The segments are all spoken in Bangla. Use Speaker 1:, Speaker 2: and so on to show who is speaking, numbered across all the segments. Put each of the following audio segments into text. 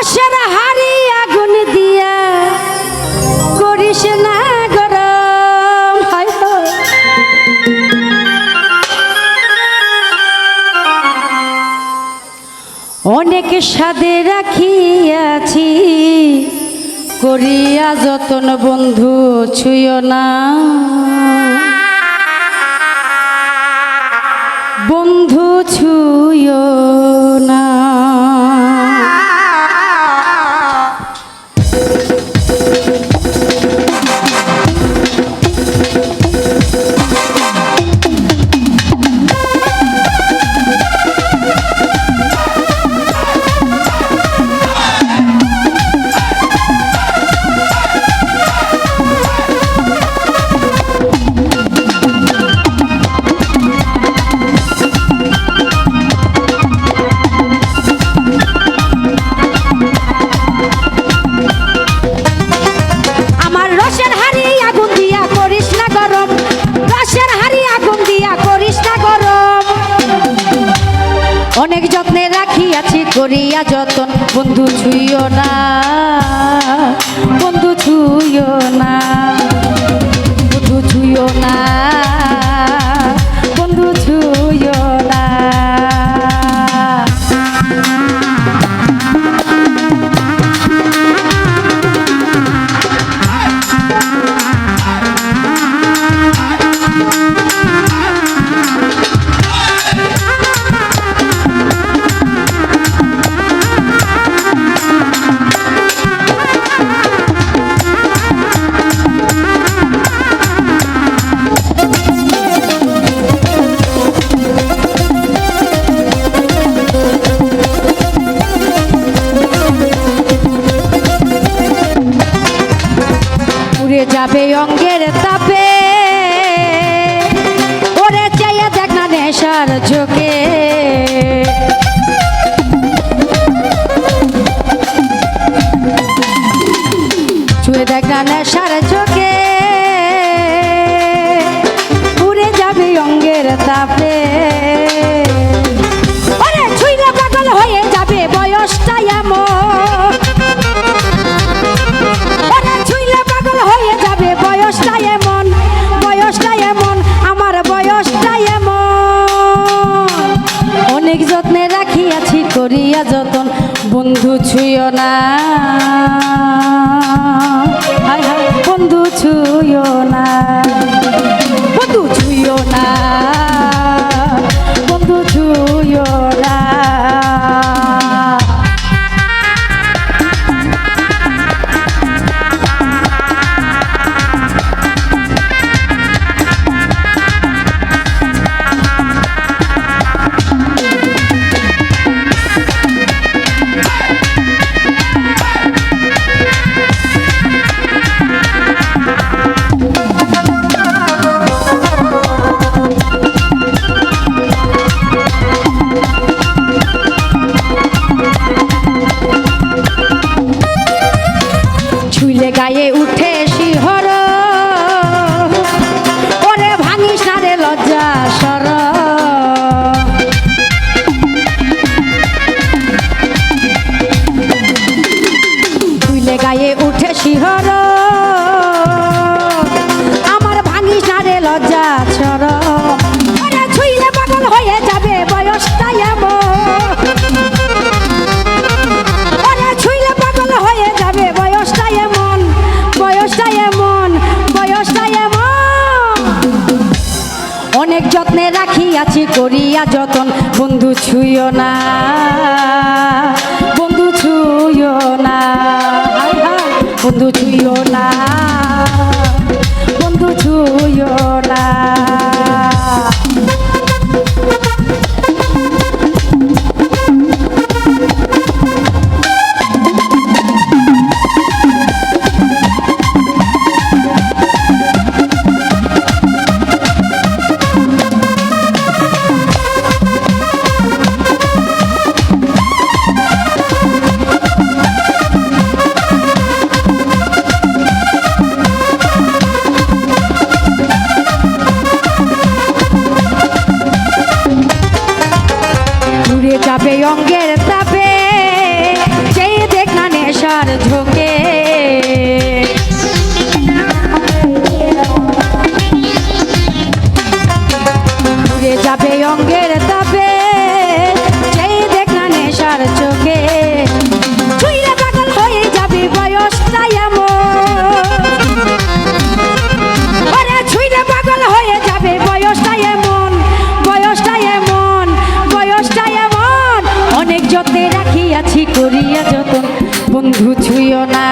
Speaker 1: রসের হাড়ি আগুন দিয়া করিস না গরম। হায় হায়। অনেক স্বাদে রাখিয়াছি করিয়া যতন বন্ধু ছুঁয় না, বন্ধু ছুঁয় না। অনেক যত্নে রাখিয়াছি করিয়া যতন বন্ধু ছুঁয় না, বন্ধু ছুঁয় না, বন্ধু ছুঁয় না, বন্ধু ছুঁয় না। যাবে অঙ্গের তাপে ওরে চাইয়া দেখ না নেশার চোখে, ছুঁয়ে দেখ না নেশার চোখে উড়ে যাবে অঙ্গের তাপে। ওরে ছুঁইলে পাগল হয়ে যাবে বয়সটা এমন, হয়ে যাবে বয়সটা এমন, বয়সটা এমন, আমার বয়সটা এমন। অনেক যত্নে রাখিয়াছি করিয়া যতন বন্ধু ছুঁয় না, হায় হায় বন্ধু ছুঁয় না, বন্ধু ছুঁয় না, বন্ধু ছুঁয় না। গায়ে উঠে শিহর ওরে ভাঙিস না রে লজ্জা সর, তুইলে গায়ে উঠে শিহর আমার ভাঙিস না রে লজ্জা সর। ওরে ছুঁইলে পাগল হয়ে যাবে বয়সটা এমন, ওরে ছুঁইলে পাগল হয়ে যাবে বয়সটা এমন, বয়সটা এমন, বয়সটা এমন। অনেক যত্নে রাখিয়াছি করিয়া যতন বন্ধু ছুঁয় না, বন্ধু ছুঁয় না, বন্ধু ছুঁয় না, বন্ধু ছুঁয় না। নেশার ঝোঁকে ঘুরে যাবে অঙ্গের তাপে সেই দেখ না নেশার চোখে ছুঁইলে পাগল হয়ে যাবে বয়সটা এমন আরে ছুঁইলে পাগল হয়ে যাবে বয়সটা এমন বয়সটা এমন বয়সটা এমন অনেক যত্নে রাখিয়াছি করিয়া যতন বন্ধু ছুঁইও না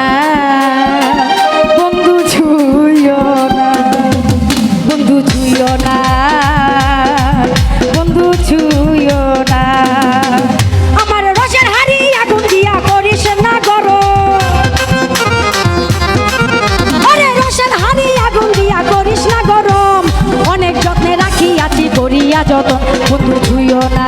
Speaker 1: বন্ধু ছুঁইও না বন্ধু ছুঁইও না বন্ধু ছুঁইও না আমার রসের হাড়ি আগুন দিয়া করিস না গরম আরে রসের হাড়ি আগুন দিয়া করিস না গরম অনেক যত্নে রাখিয়াছি করিয়া যতন বন্ধু ছুঁইও না